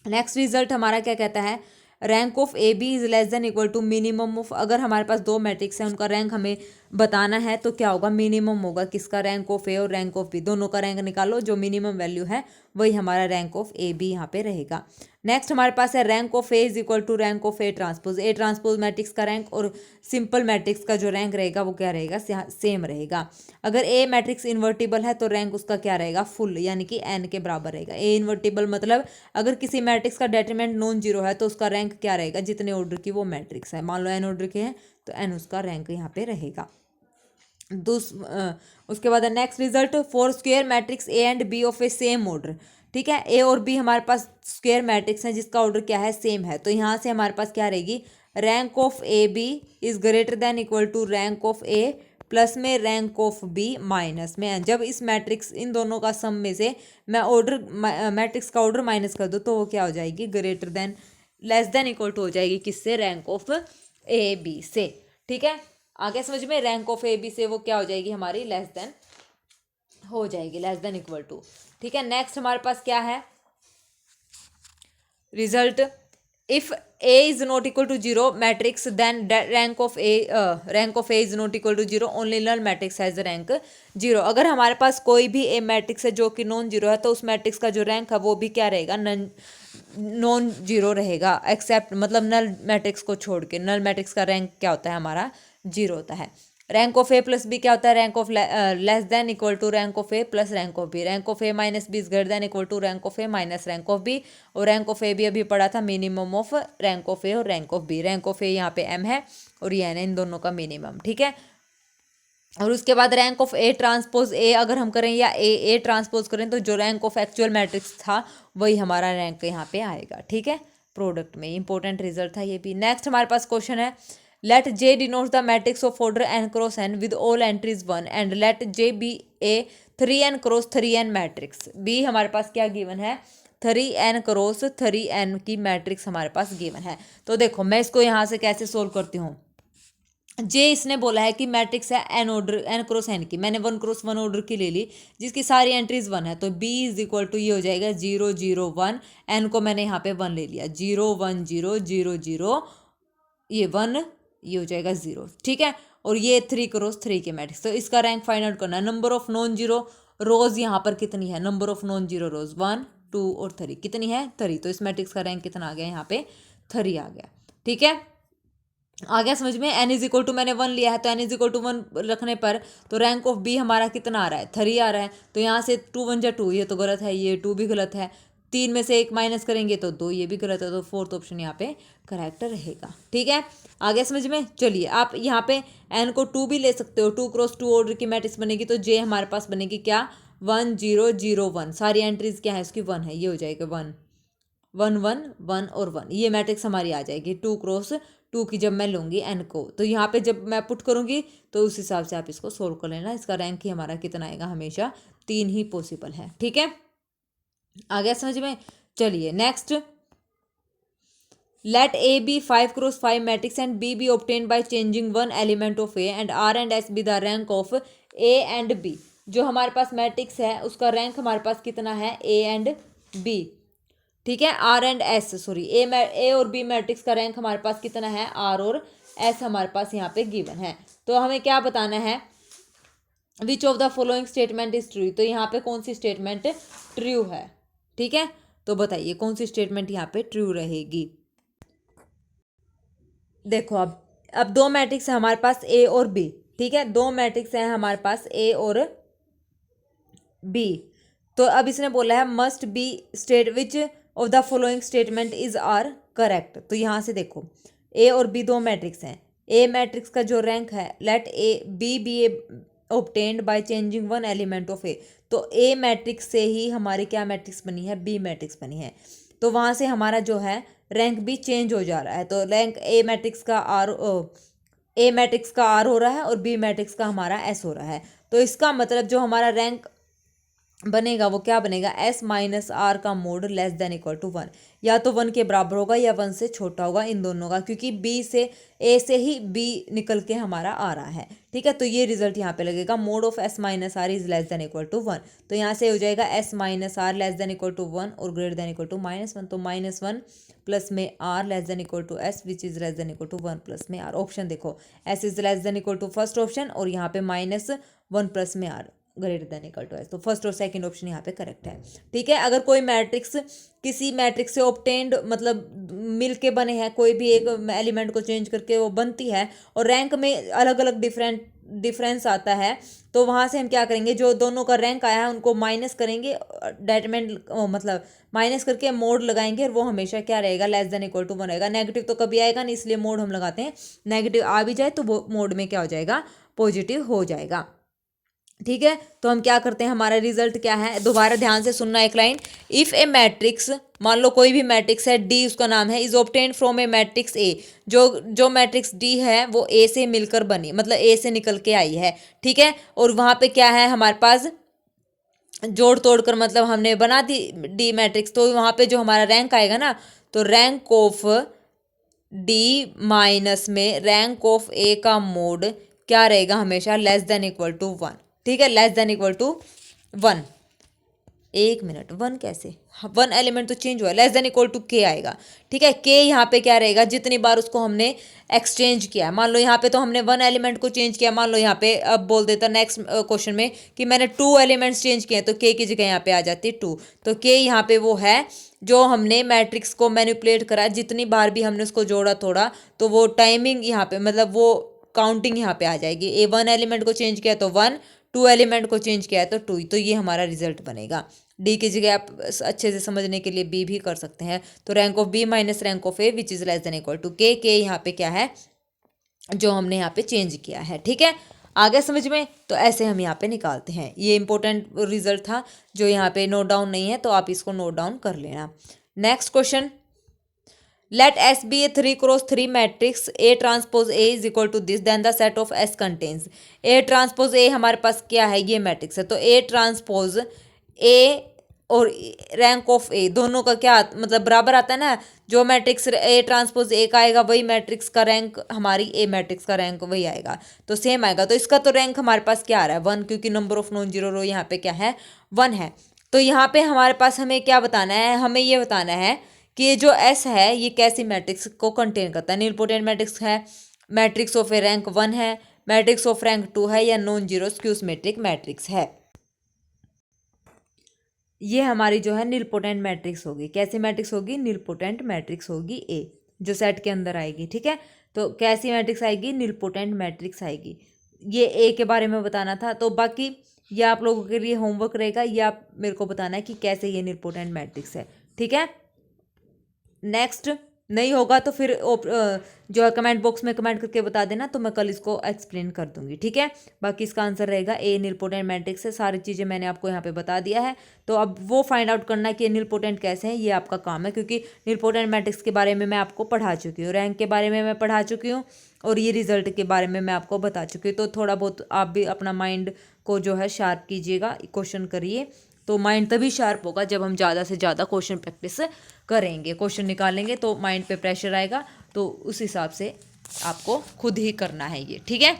नेक्स्ट रिजल्ट हमारा क्या कहता है, rank of A B is less than equal to minimum of, अगर हमारे पास 2 मैट्रिक्स हैं उनका रैंक हमें बताना है तो क्या होगा, मिनिमम होगा किसका, रैंक ऑफ ए और रैंक ऑफ बी, दोनों का रैंक निकालो, जो मिनिमम वैल्यू है वही हमारा रैंक ऑफ ए बी यहाँ पे रहेगा। नेक्स्ट हमारे पास है rank of A is equal to rank of A transpose matrix का रैंक और सिंपल मैट्रिक्स का जो रैंक रहेगा वो क्या रहेगा, सेम रहेगा। अगर ए मैट्रिक्स इन्वर्टिबल है तो रैंक उसका क्या रहेगा, फुल, यानी कि एन के बराबर रहेगा। ए इन्वर्टिबल मतलब अगर किसी मैट्रिक्स का डेटरमिनेंट नॉन जीरो है तो उसका रैंक क्या रहेगा, जितने ऑर्डर की वो मैट्रिक्स है, मान लो एन ऑर्डर के हैं तो एन उसका रैंक यहाँ पे रहेगा। उसके बाद next result, 4 square matrix A and B of A same order. ठीक है, ए और बी हमारे पास स्क्वायर मैट्रिक्स है जिसका ऑर्डर क्या है, सेम है, तो यहाँ से हमारे पास क्या रहेगी, rank of A B is greater than equal to rank of A plus में रैंक ऑफ बी माइनस में एन। जब इस मैट्रिक्स इन दोनों का सम में से मैं ऑर्डर मैट्रिक्स का ऑर्डर माइनस कर दूँ तो वो क्या हो जाएगी, greater than less than equal to हो जाएगी किससे, रैंक ऑफ ए बी से। ठीक है, आगे समझ में, रैंक ऑफ ए बी से वो क्या हो जाएगी हमारी, लेस देन हो जाएगी, लेस देन इक्वल टू। ठीक है, नेक्स्ट हमारे पास क्या है result, if A is not equal to zero matrix then rank of A is not equal to zero, only null matrix has rank zero. अगर हमारे पास कोई भी ए मैट्रिक्स है जो कि नॉन जीरो है तो उस मैट्रिक्स का जो रैंक है वो भी क्या रहेगा, नॉन जीरो रहेगा, एक्सेप्ट मतलब नल मैट्रिक्स को छोड़ के। नल मैट्रिक्स का रैंक क्या होता है हमारा, जीरो होता है। Rank of A plus B क्या होता है, rank of less than equal to rank of A plus rank of B. Rank of A minus B is greater than equal to rank of A minus rank of B, और रैंक ऑफ ए भी अभी पढ़ा था, minimum of rank of A और rank of B. Rank of A यहाँ पे एम है और ये एन है, इन दोनों का मिनिमम। ठीक है, और उसके बाद रैंक ऑफ ए ट्रांसपोज ए अगर हम करें या ए ट्रांसपोज करें तो जो रैंक ऑफ एक्चुअल मैट्रिक्स था वही हमारा रैंक यहाँ पे आएगा। ठीक है, प्रोडक्ट में इंपॉर्टेंट रिजल्ट था ये भी। नेक्स्ट हमारे पास क्वेश्चन है, let J denotes the matrix of order n cross n with all entries 1 and let J be A 3n cross 3n matrix. B हमारे पास क्या गिवन है, 3n क्रॉस 3n की मैट्रिक्स हमारे पास गिवन है। तो देखो मैं इसको यहाँ से कैसे सोल्व करती हूँ, जे इसने बोला है कि मैट्रिक्स है n order n cross n की, मैंने 1 क्रॉस 1 ऑर्डर की ले ली जिसकी सारी एंट्रीज 1 है, तो बी इज इक्वल टू ये हो जाएगा 0 0 1, एन को मैंने यहाँ पे 1 ले लिया, 0 1 0 0 0 ये 1 ये हो जाएगा 0। ठीक है, और ये 3 क्रॉस 3 के मैट्रिक्स, तो इसका रैंक फाइंड आउट करना है। नंबर ऑफ नॉन जीरो रोज यहाँ पर कितनी है, नंबर ऑफ नॉन जीरो रोज 1 2 और 3 कितनी है 3, तो इस मैट्रिक्स का रैंक कितना आ गया यहाँ पे 3 आ गया। ठीक है, आ गया समझ में। एन इज इक्वल टू मैंने 1 लिया है तो एन इज इक्वल टू 1 रखने पर तो रैंक ऑफ बी हमारा कितना आ रहा है 3 आ रहा है, तो यहाँ से 2 1 जा 2, ये तो गलत है, ये 2 भी गलत है, 3 में से 1 माइनस करेंगे तो 2, ये भी गलत है, तो 4th ऑप्शन यहाँ पे करेक्ट रहेगा। ठीक है, आ गया समझ में। चलिए आप यहाँ पे एन को 2 भी ले सकते हो, 2 क्रॉस 2 ऑर्डर की मैट्रिक्स बनेगी, तो जे हमारे पास बनेगी क्या 1 0 0 1, सारी एंट्रीज क्या है इसकी 1 है, ये हो जाएगा 1 1 1 1 और 1, ये मैट्रिक्स हमारी आ जाएगी 2 क्रॉस 2 की जब मैं लूँगी एन को, तो यहाँ पे जब मैं पुट करूँगी तो उस हिसाब से आप इसको सोल्व कर लेना। इसका रैंक ही हमारा कितना आएगा, हमेशा 3 ही पॉसिबल है। ठीक है, आ गया समझ में। चलिए नेक्स्ट, let A B 5 cross 5 matrix and B B obtain by changing 1 element of A and R and S be the rank of A and B. जो हमारे पास मैट्रिक्स है उसका रैंक हमारे पास कितना है, ए एंड बी। ठीक है, R and S sorry A और बी मैट्रिक्स का रैंक हमारे पास कितना है, आर और एस हमारे पास यहाँ पे गिवन है। तो हमें क्या बताना है, विच of the following statement is true, तो यहाँ पे कौन सी स्टेटमेंट ट्रू है। ठीक है, तो बताइए कौन सी स्टेटमेंट यहाँ पे ट्रू रहेगी। देखो अब 2 मैट्रिक्स है हमारे पास ए और बी। ठीक है, 2 मैट्रिक्स हैं हमारे पास ए और बी, तो अब इसने बोला है must be state which of the following statement is are correct. तो यहाँ से देखो ए और बी 2 मैट्रिक्स हैं, ए मैट्रिक्स का जो रैंक है, let A B A obtained by changing one element of A. तो ए मैट्रिक्स से ही हमारी क्या मैट्रिक्स बनी है, बी मैट्रिक्स बनी है। तो वहाँ से हमारा जो है रैंक भी चेंज हो जा रहा है। तो रैंक ए मैट्रिक्स का आर हो रहा है और बी मैट्रिक्स का हमारा एस हो रहा है। तो इसका मतलब जो हमारा रैंक बनेगा वो क्या बनेगा, एस माइनस आर का mod less than equal to 1, या तो 1 के बराबर होगा या 1 से छोटा होगा, इन दोनों का, क्योंकि बी से ए से ही बी निकल के हमारा आ रहा है। ठीक है, तो ये रिजल्ट यहाँ पे लगेगा, mod of S minus R is less than equal to 1। तो यहाँ से हो जाएगा S minus R less than equal to 1 और ग्रेटर देन इक्वल टू -1। तो -1 प्लस में R less than equal to S which is less than equal to 1 plus में आर। ऑप्शन देखो, S is less than equal to first option और यहाँ पे -1 प्लस में R greater than equal to S. तो फर्स्ट और सेकंड ऑप्शन यहाँ पे करेक्ट है। ठीक है, अगर कोई मैट्रिक्स किसी मैट्रिक्स से ऑब्टेन्ड मतलब मिल के बने हैं, कोई भी एक एलिमेंट को चेंज करके वो बनती है और रैंक में अलग अलग डिफरेंस आता है, तो वहाँ से हम क्या करेंगे, जो दोनों का रैंक आया है उनको माइनस करेंगे, डेटमेंट मतलब माइनस करके मोड लगाएंगे और वो हमेशा क्या रहेगा, लेस देन इक्वल टू 1 रहेगा। नेगेटिव तो कभी आएगा नहीं, इसलिए मोड हम लगाते हैं, नेगेटिव आ भी जाए तो वो मोड में क्या हो जाएगा, पॉजिटिव हो जाएगा। ठीक है, तो हम क्या करते हैं, हमारा रिजल्ट क्या है, दोबारा ध्यान से सुनना एक लाइन। इफ ए मैट्रिक्स, मान लो कोई भी मैट्रिक्स है, डी उसका नाम है, is obtained from A matrix A, जो मैट्रिक्स डी है वो ए से मिलकर बनी, मतलब ए से निकल के आई है। ठीक है, और वहाँ पे क्या है हमारे पास, जोड़ तोड़ कर मतलब हमने बना दी डी मैट्रिक्स, तो वहाँ पे जो हमारा रैंक आएगा ना, तो रैंक ऑफ डी माइनस में रैंक ऑफ ए का मोड क्या रहेगा, हमेशा लेस देन इक्वल टू 1। ठीक है, लेस देन इक्वल टू 1। एक मिनट, 1 कैसे, 1 एलिमेंट तो चेंज हुआ, लेस देन इक्वल टू के आएगा। ठीक है, के यहाँ पे क्या रहेगा, जितनी बार उसको हमने एक्सचेंज किया, मान लो यहाँ पे तो हमने 1 एलिमेंट को चेंज किया, मान लो यहाँ पे अब बोल देता नेक्स्ट क्वेश्चन में कि मैंने 2 एलिमेंट्स चेंज किए, तो के की जगह यहाँ पे आ जाती 2। तो के यहाँ पे वो है जो हमने मैट्रिक्स को मैनिपुलेट करा, जितनी बार भी हमने उसको जोड़ा तोड़ा, तो वो टाइमिंग यहाँ पे मतलब वो काउंटिंग यहाँ पे आ जाएगी। ए 1 एलिमेंट को चेंज किया तो 1, 2 एलिमेंट को चेंज किया है तो 2, तो ये हमारा रिजल्ट बनेगा। डी की जगह आप अच्छे से समझने के लिए बी भी कर सकते हैं। तो rank of B minus rank of A which is less than equal to K. के यहाँ पे क्या है, जो हमने यहाँ पे चेंज किया है। ठीक है, आगे समझ में, तो ऐसे हम यहाँ पे निकालते हैं। ये इंपॉर्टेंट रिजल्ट था जो यहाँ पे नोट डाउन नहीं है, तो आप इसको नोट डाउन कर लेना। Next question, let S be A 3x3 matrix A transpose A is equal to this, then the set of S contains. A transpose A हमारे पास क्या है, ये मैट्रिक्स है, तो ए ट्रांसपोज ए और रैंक ऑफ ए दोनों का क्या मतलब बराबर आता है ना, जो मैट्रिक्स ए ट्रांसपोज ए का आएगा वही मैट्रिक्स का रैंक हमारी ए मैट्रिक्स का रैंक वही आएगा, तो सेम आएगा। तो इसका तो रैंक हमारे पास क्या आ रहा है, 1, क्योंकि नंबर ऑफ नॉन जीरो रो यहाँ पे क्या है, 1 है। तो यहाँ पे हमारे पास हमें क्या बताना है, हमें ये बताना है कि ये जो एस है ये कैसी मैट्रिक्स को कंटेन करता है। नीलपोटेंट मैट्रिक्स है, मैट्रिक्स ऑफ ए रैंक 1 है, मैट्रिक्स ऑफ रैंक 2 है, या non zero skew symmetric matrix है। ये हमारी जो है नीलपोटेंट मैट्रिक्स होगी। कैसी मैट्रिक्स होगी, नीलपोटेंट मैट्रिक्स होगी ए, जो सेट के अंदर आएगी। ठीक है, तो कैसी मैट्रिक्स आएगी, नीलपोटेंट मैट्रिक्स आएगी। ये ए के बारे में बताना था, तो बाकी ये आप लोगों के लिए होमवर्क रहेगा, ये आप मेरे को बताना है कि कैसे ये नीलपोटेंट मैट्रिक्स है। ठीक है, नेक्स्ट नहीं होगा तो फिर जो है कमेंट बॉक्स में कमेंट करके बता देना, तो मैं कल इसको एक्सप्लेन कर दूंगी। ठीक है, बाकी इसका आंसर रहेगा ए, नीलपोटेंट मैट्रिक्स है। सारी चीज़ें मैंने आपको यहाँ पे बता दिया है, तो अब वो फाइंड आउट करना कि नीलपोटेंट कैसे हैं, ये आपका काम है, क्योंकि नीलपोटेंट मैट्रिक्स के बारे में मैं आपको पढ़ा चुकी हूँ, रैंक के बारे में मैं पढ़ा चुकी हूँ, और ये रिजल्ट के बारे में मैं आपको बता चुकी हूँ। तो थोड़ा बहुत आप भी अपना माइंड को जो है शार्प कीजिएगा, क्वेश्चन करिए, तो माइंड तभी शार्प होगा जब हम ज़्यादा से ज़्यादा क्वेश्चन प्रैक्टिस करेंगे, क्वेश्चन निकालेंगे, तो माइंड पे प्रेशर आएगा, तो उस हिसाब से आपको खुद ही करना है ये। ठीक है,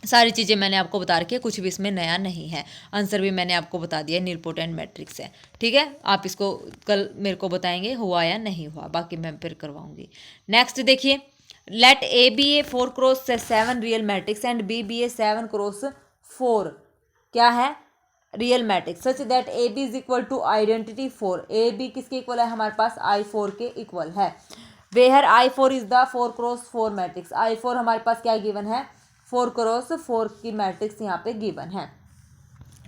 सारी चीज़ें मैंने आपको बता रखी है, कुछ भी इसमें नया नहीं है। आंसर भी मैंने आपको बता दिया, नीलपोटेंट मैट्रिक्स है। ठीक है, आप इसको कल मेरे को बताएंगे हुआ या नहीं हुआ, बाकी मैं फिर करवाऊंगी। नेक्स्ट देखिए, let A B A 4x7 real matrix and B B A 7x4 क्या है, real matrix, such that A B is equal to identity 4। A B किसके इक्वल है, हमारे पास I4 के इक्वल है। Where I4 is the 4x4 matrix. I4 हमारे पास क्या गिवन है, 4x4 की मैट्रिक्स यहाँ पे गिवन है।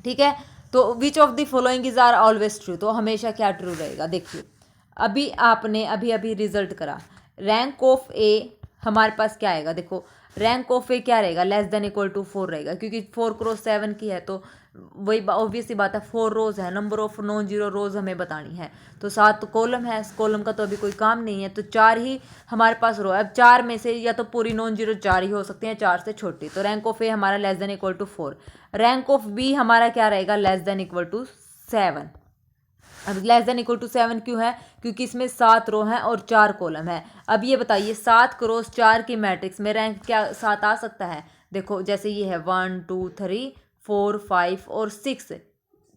ठीक है, तो which of the following is are always true, तो हमेशा क्या ट्रू रहेगा। देखिए, अभी आपने अभी रिजल्ट करा, रैंक ऑफ ए हमारे पास क्या आएगा, देखो रैंक ऑफ ए क्या रहेगा, लेस देन इक्वल टू 4 रहेगा, क्योंकि 4 क्रॉस 7 की है, तो वही ऑब्वियस सी बात है, 4 रोज है, नंबर ऑफ नॉन जीरो रोज हमें बतानी है, तो 7 कॉलम है, कॉलम का तो अभी कोई काम नहीं है, तो 4 ही हमारे पास रो है। अब 4 में से या तो पूरी नॉन जीरो 4 ही हो सकती हैं, 4 से छोटी, तो रैंक ऑफ ए हमारा less than equal to 4। Rank of B हमारा क्या रहेगा, लेस देन इक्वल टू 7। अब लेस देन इक्वल टू 7 क्यों है, क्योंकि इसमें 7 रो हैं और 4 कॉलम है। अब ये बताइए 7 क्रॉस 4 की मैट्रिक्स में रैंक क्या 7 आ सकता है? देखो जैसे ये है 1 2 3 4 5 और 6,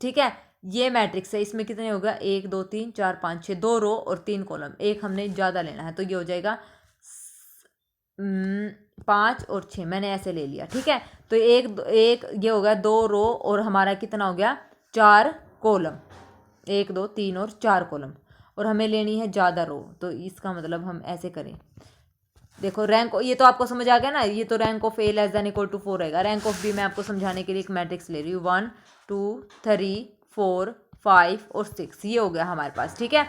ठीक है, ये मैट्रिक्स है, इसमें कितने होगा 1 2 3 4 5 6, 2 रो और 3 कॉलम, एक हमने ज़्यादा लेना है, तो ये हो जाएगा 5 और 6, मैंने ऐसे ले लिया, ठीक है। तो एक ये हो गया 2 रो और हमारा कितना हो गया 4 कॉलम, 1 2 3 और 4 कॉलम, और हमें लेनी है ज़्यादा रो, तो इसका मतलब हम ऐसे करें। देखो रैंक, ये तो आपको समझ आ गया ना, ये तो rank of A less than equal to 4 रहेगा। रैंक ऑफ बी मैं आपको समझाने के लिए एक मैट्रिक्स ले रही हूँ, 1 2 3 4 5 और 6, ये हो गया हमारे पास, ठीक है।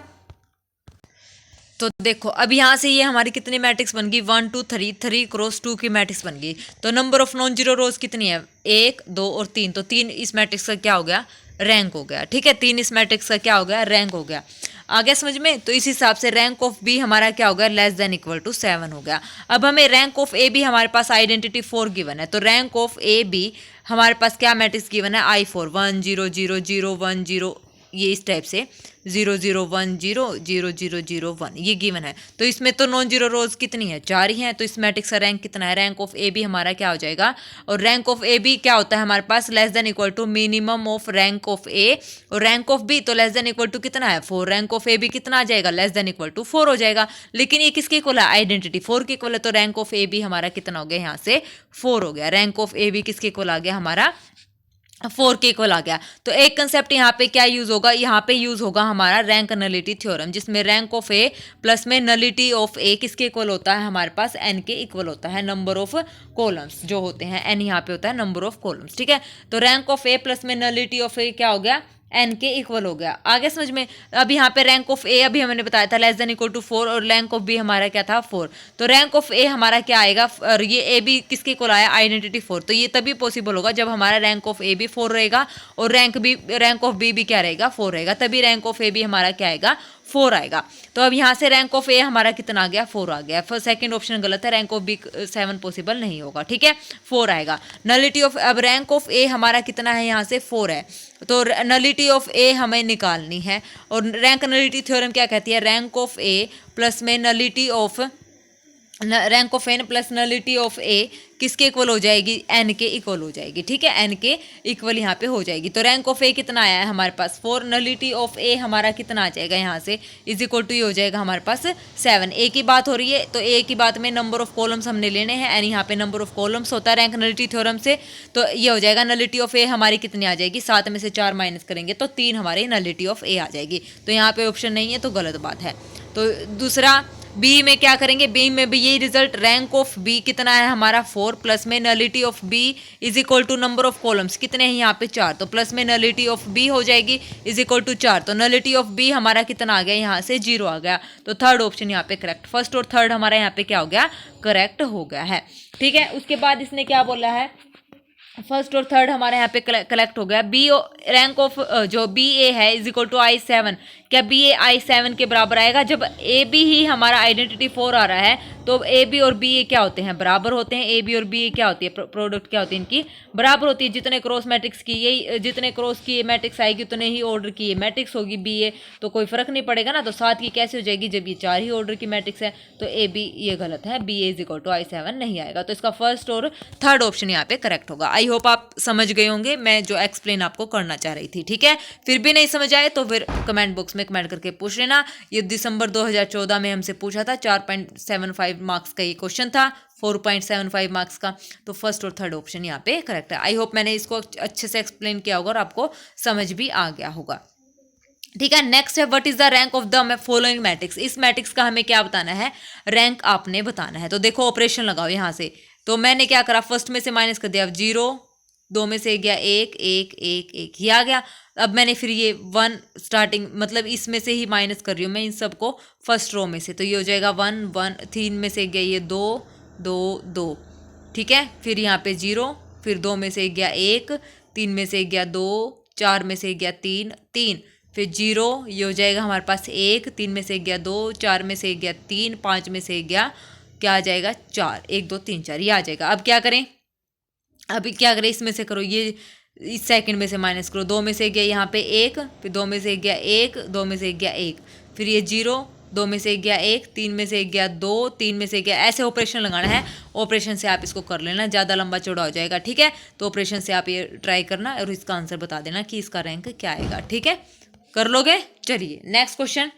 तो देखो अब यहाँ से ये हमारी कितनी मैट्रिक्स बन गई, 1 2 3 3 क्रॉस 2 की मैट्रिक्स बन गई। तो नंबर ऑफ नॉन जीरो रोज कितनी है, 1 2 और 3, तो 3 इस मैट्रिक्स का क्या हो गया, रैंक हो गया, ठीक है। 3 इस मैट्रिक्स का क्या हो गया, रैंक हो गया। आ गया समझ में? तो इस हिसाब से रैंक ऑफ बी हमारा क्या हो गया, लेस देन इक्वल टू 7 हो गया। अब हमें रैंक ऑफ ए बी, हमारे पास आइडेंटिटी 4 गिवन है, तो रैंक ऑफ ए बी हमारे पास क्या मैट्रिक्स गिवन है, I4 1 0 0 0 1 0, ये इस टाइप से 0 0 1 0 0 0 0 1, ये गिवन है। तो इसमें तो नॉन जीरो रोज कितनी है, 4 ही हैं, तो इस मैट्रिक्स का रैंक कितना है, रैंक ऑफ ए बी हमारा क्या हो जाएगा, और रैंक ऑफ ए बी क्या होता है हमारे पास, less than equal to minimum of rank of A और रैंक ऑफ बी, तो लेस देन इक्वल टू कितना है 4, रैंक ऑफ ए बी कितना आ जाएगा, लेस देन इक्वल टू 4 हो जाएगा। लेकिन ये किसके इक्वल है, आइडेंटिटी 4 के इक्वल है, तो रैंक ऑफ ए बी हमारा कितना हो गया, यहाँ से 4 हो गया। रैंक ऑफ ए बी किसके इक्वल आ गया, हमारा 4 के इक्वल आ गया। तो एक कंसेप्ट यहाँ पे क्या यूज होगा, यहाँ पे यूज होगा हमारा रैंक नलिटी थ्योरम, जिसमें रैंक ऑफ ए प्लस में नलिटी ऑफ ए किसके इक्वल होता है, हमारे पास एन के इक्वल होता है, नंबर ऑफ कॉलम्स जो होते हैं, एन यहाँ पे होता है नंबर ऑफ कॉलम्स, ठीक है। तो रैंक ऑफ ए प्लस में नलिटी ऑफ ए क्या हो गया, एन के इक्वल हो गया। आगे समझ में? अब यहाँ पे रैंक ऑफ ए अभी हमने बताया था लेस देन इक्वल टू 4, और रैंक ऑफ बी हमारा क्या था 4, तो रैंक ऑफ ए हमारा क्या आएगा, और ये ए बी किसके इक्वल आया, आइडेंटिटी 4, तो ये तभी पॉसिबल होगा जब हमारा रैंक ऑफ ए बी 4 रहेगा और रैंक ऑफ बी भी क्या रहेगा 4 रहेगा, तभी रैंक ऑफ ए बी हमारा क्या आएगा 4 आएगा। तो अब यहाँ से रैंक ऑफ ए हमारा कितना आ गया, 4 आ गया। फिर सेकंड ऑप्शन गलत है, रैंक ऑफ बी 7 पॉसिबल नहीं होगा, ठीक है, 4 आएगा। नलिटी ऑफ, अब रैंक ऑफ ए हमारा कितना है, यहाँ से 4 है, तो नलिटी ऑफ ए हमें निकालनी है, और रैंक नलिटी थ्योरम क्या कहती है, रैंक ऑफ ए प्लस में nullity of rank of N plus nullity of A किसके इक्वल हो जाएगी, एन के इक्वल हो जाएगी, ठीक है, एन के इक्वल यहाँ पे हो जाएगी। तो रैंक ऑफ ए कितना आया है हमारे पास 4, नलिटी ऑफ ए हमारा कितना आ जाएगा, यहाँ से इज इक्वल टू ये हो जाएगा हमारे पास 7। ए की बात हो रही है, तो ए की बात में नंबर ऑफ कॉलम्स हमने लेने हैं, एन यहाँ पे नंबर ऑफ कॉलम्स होता है रैंक नलिटी थ्योरम से, तो ये हो जाएगा नलिटी ऑफ ए हमारी कितनी आ जाएगी, 7 में से 4 माइनस करेंगे तो 3 हमारी नलिटी ऑफ ए आ जाएगी। तो यहाँ पे ऑप्शन नहीं है, तो गलत बात है। तो दूसरा बी में क्या करेंगे, बी में भी यही रिजल्ट, रैंक ऑफ बी कितना है हमारा 4, प्लस में nullity of B is equal to number of columns कितने हैं यहाँ पे 4, तो प्लस में नलिटी ऑफ बी हो जाएगी इज इक्वल टू 4, तो नलिटी ऑफ बी हमारा कितना आ गया, यहाँ से 0 आ गया। तो थर्ड ऑप्शन यहाँ पे करेक्ट, फर्स्ट और थर्ड हमारा यहाँ पे क्या हो गया, करेक्ट हो गया है, ठीक है। उसके बाद इसने क्या बोला है, फर्स्ट और थर्ड हमारे यहाँ पे कलेक्ट हो गया। बी रैंक ऑफ जो बी ए है इज इक्वल टू I7, क्या बी ए I7 के बराबर आएगा, जब ए बी ही हमारा आइडेंटिटी 4 आ रहा है, तो ए बी और बी ए क्या होते हैं, बराबर होते हैं। ए बी और बी ए क्या होती है, प्रोडक्ट क्या होती है इनकी, बराबर होती है। जितने क्रॉस मैट्रिक्स की यही, जितने क्रॉस की मैट्रिक्स आएगी उतने ही ऑर्डर की ये मैट्रिक्स होगी बी ए, तो कोई फर्क नहीं पड़ेगा ना। तो 7 की कैसे हो जाएगी, जब ये 4 ही ऑर्डर की मैट्रिक्स है, तो ए बी ये गलत है, B A is equal to I7 नहीं आएगा। तो इसका फर्स्ट और थर्ड ऑप्शन यहाँ पे करेक्ट होगा। आई होप आप समझ गए होंगे मैं जो एक्सप्लेन आपको करना चाह रही थी, ठीक है। फिर भी नहीं समझ आए तो फिर कमेंट बॉक्स में कमेंट करके पूछ लेना। ये दिसंबर 2014 में हमसे पूछा था, 4.75 मार्क्स का ये क्वेश्चन था, 4.75 मार्क्स का। तो फर्स्ट और थर्ड ऑप्शन यहाँ पे करेक्ट है। आई होप मैंने इसको अच्छे से एक्सप्लेन किया होगा और आपको समझ भी आ गया होगा, ठीक है। नेक्स्ट है, what is the rank of the following matrix. इस मैट्रिक्स का हमें क्या बताना है, रैंक आपने बताना है। तो देखो ऑपरेशन लगाओ यहाँ से, तो मैंने क्या करा, फर्स्ट में से माइनस कर दिया, 0, 2 में से गया 1 1 1 1, ये आ गया। अब मैंने फिर ये 1 स्टार्टिंग, मतलब इसमें से ही माइनस कर रही हूँ मैं इन सबको फर्स्ट रो में से, तो ये हो जाएगा 1 1, 3 में से गया ये 2 2 2, ठीक है। फिर यहाँ पे 0, फिर 2 में से 1 गया 1, 3 में से 1 गया 2, 4 में से 1 गया 3, 3, फिर 0, ये हो जाएगा हमारे पास 1, 3 में से 1 गया 2, 4 में से 1 गया 3, 5 में से 1 गया क्या आ जाएगा 4, 1 2 3 4 ये आ जाएगा। अब क्या करें, अभी क्या करें, इसमें से करो, ये इस सेकंड में से माइनस करो। 2 में से 1 गया यहाँ पे 1, फिर 2 में से 1 गया 1, 2 में से 1 गया 1, फिर ये 0, 2 में से 1 गया 1, 3 में से 1 गया 2, 3 में से 1 गया, ऐसे ऑपरेशन लगाना है। ऑपरेशन से आप इसको कर लेना, ज़्यादा लंबा चौड़ा हो जाएगा, ठीक है। तो ऑपरेशन से आप ये ट्राई करना और इसका आंसर बता देना कि इसका रैंक क्या आएगा, ठीक है। कर लोगे। चलिए next question.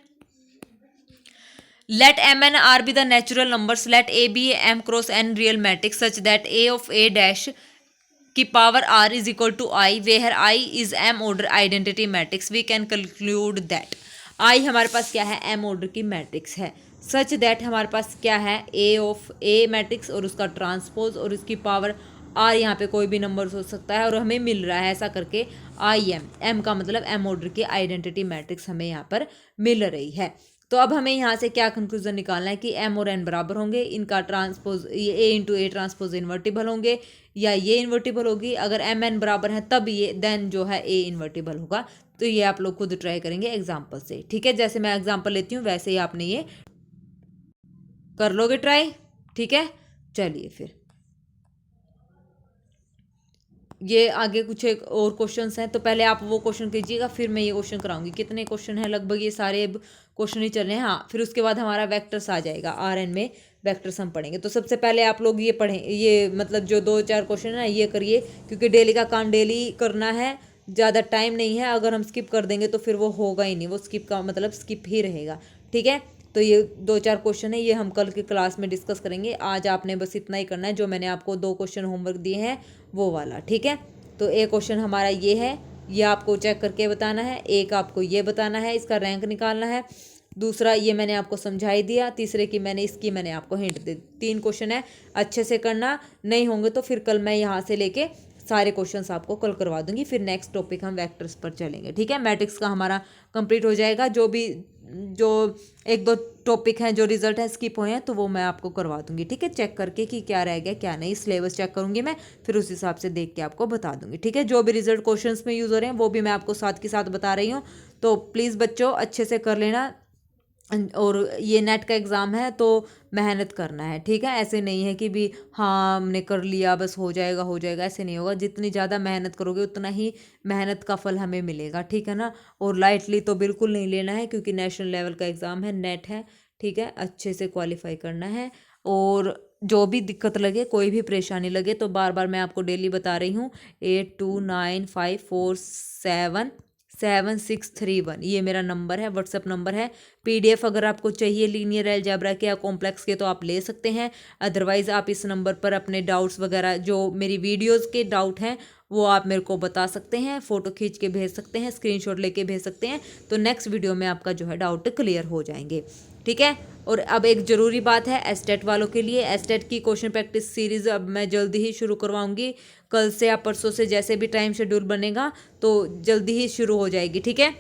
Let m and r be the natural numbers. Let a be m cross n real matrix such that a of a dash की power r is equal to i, where i is m order identity matrix. We can conclude that i हमारे पास क्या है, m order की मैट्रिक्स है। सच दैट हमारे पास क्या है, a ऑफ a मैट्रिक्स और उसका ट्रांसपोज और उसकी पावर r, यहाँ पे कोई भी नंबर हो सकता है और हमें मिल रहा है ऐसा करके आई m का मतलब m ऑर्डर की आइडेंटिटी मैट्रिक्स हमें यहाँ पर मिल रही है। तो अब हमें यहाँ से क्या कंक्लूजन निकालना है कि m और n बराबर होंगे, इनका ट्रांसपोज ये a into A transpose invertible होंगे या ये इन्वर्टिबल होगी। अगर m n बराबर है तब ये देन जो है a इन्वर्टिबल होगा। तो ये आप लोग खुद ट्राई करेंगे एग्जाम्पल से, ठीक है। जैसे मैं एग्जाम्पल लेती हूँ वैसे ही आपने ये कर लोगे ट्राई, ठीक है। चलिए फिर ये आगे कुछ एक और क्वेश्चंस हैं, तो पहले आप वो क्वेश्चन कीजिएगा फिर मैं ये क्वेश्चन कराऊंगी। कितने क्वेश्चन हैं, लगभग ये सारे अब क्वेश्चन ही चल रहे हैं। हाँ, फिर उसके बाद हमारा वेक्टर्स आ जाएगा, आर एन में वेक्टर्स हम पढ़ेंगे। तो सबसे पहले आप लोग ये पढ़ें, ये मतलब जो 2-4 क्वेश्चन है ना ये करिए, क्योंकि डेली का काम डेली करना है, ज़्यादा टाइम नहीं है। अगर हम स्किप कर देंगे तो फिर वो होगा ही नहीं, वो स्किप का मतलब स्किप ही रहेगा, ठीक है। तो ये 2-4 क्वेश्चन है, ये हम कल की क्लास में डिस्कस करेंगे। आज आपने बस इतना ही करना है, जो मैंने आपको 2 क्वेश्चन होमवर्क दिए हैं वो वाला, ठीक है। तो एक क्वेश्चन हमारा ये है, ये आपको चेक करके बताना है। एक आपको ये बताना है, इसका रैंक निकालना है। दूसरा ये मैंने आपको समझा ही दिया। तीसरे की मैंने आपको हिंट दी। 3 क्वेश्चन है, अच्छे से करना। नहीं होंगे तो फिर कल मैं यहाँ से लेके सारे क्वेश्चंस आपको कल करवा दूंगी। फिर नेक्स्ट टॉपिक हम वेक्टर्स पर चलेंगे, ठीक है। मैट्रिक्स का हमारा कंप्लीट हो जाएगा। जो 1-2 टॉपिक हैं जो रिजल्ट है स्किप हुए हैं तो वो मैं आपको करवा दूंगी, ठीक है। चेक करके कि क्या रह गया क्या नहीं, सिलेबस चेक करूंगी मैं, फिर उस हिसाब से देख के आपको बता दूंगी, ठीक है। जो भी रिजल्ट क्वेश्चंस में यूज़ हो रहे हैं वो भी मैं आपको साथ के साथ बता रही हूँ। तो प्लीज़ बच्चों अच्छे से कर लेना। और ये नेट का एग्ज़ाम है तो मेहनत करना है, ठीक है। ऐसे नहीं है कि भी हाँ हमने कर लिया बस हो जाएगा, ऐसे नहीं होगा। जितनी ज़्यादा मेहनत करोगे उतना ही मेहनत का फल हमें मिलेगा, ठीक है ना। और लाइटली तो बिल्कुल नहीं लेना है, क्योंकि नेशनल लेवल का एग्ज़ाम है, नेट है, ठीक है। अच्छे से क्वालिफाई करना है। और जो भी दिक्कत लगे, कोई भी परेशानी लगे तो बार बार मैं आपको डेली बता रही हूँ, 8295477631 ये मेरा नंबर है, व्हाट्सअप नंबर है। PDF अगर आपको चाहिए लीनियर अलजेब्रा के या कॉम्प्लेक्स के तो आप ले सकते हैं। अदरवाइज़ आप इस नंबर पर अपने डाउट्स वगैरह, जो मेरी वीडियोस के डाउट हैं वो आप मेरे को बता सकते हैं, फ़ोटो खींच के भेज सकते हैं, स्क्रीनशॉट लेके भेज सकते हैं। तो नेक्स्ट वीडियो में आपका जो है डाउट क्लियर हो जाएंगे, ठीक है। और अब एक ज़रूरी बात है एस्टेट वालों के लिए, एस्टेट की क्वेश्चन प्रैक्टिस सीरीज़ अब मैं जल्दी ही शुरू करवाऊंगी। कल से या परसों से जैसे भी टाइम शेड्यूल बनेगा तो जल्दी ही शुरू हो जाएगी, ठीक है।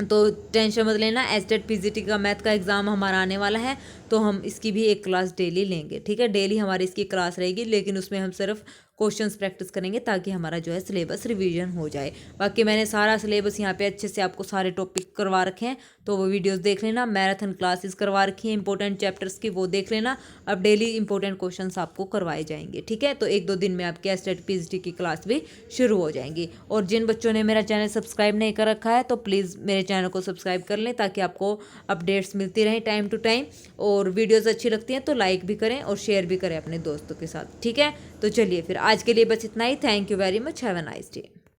तो टेंशन मत लेना। एस्टेट PGT का मैथ का एग्ज़ाम हमारा आने वाला है, तो हम इसकी भी एक क्लास डेली लेंगे, ठीक है। डेली हमारी इसकी क्लास रहेगी, लेकिन उसमें हम सिर्फ क्वेश्चंस प्रैक्टिस करेंगे ताकि हमारा जो है सिलेबस रिवीजन हो जाए। बाकी मैंने सारा सिलेबस यहाँ पे अच्छे से आपको सारे टॉपिक करवा रखे हैं, तो वो वीडियोस देख लेना। मैराथन क्लासेस करवा रखी हैं इंपॉर्टेंट चैप्टर्स की, वो देख लेना। अब डेली इंपॉर्टेंट क्वेश्चंस आपको करवाए जाएंगे, ठीक है। तो 1-2 दिन में आपके एस्टेट PGT की क्लास भी शुरू हो जाएंगी। और जिन बच्चों ने मेरा चैनल सब्सक्राइब नहीं कर रखा है तो प्लीज़ मेरे चैनल को सब्सक्राइब कर लें, ताकि आपको अपडेट्स मिलती रहें टाइम टू टाइम। और वीडियोस अच्छी लगती हैं तो लाइक भी करें और शेयर भी करें अपने दोस्तों के साथ, ठीक है। तो चलिए फिर आज के लिए बस इतना ही। Thank you very much, have a nice day.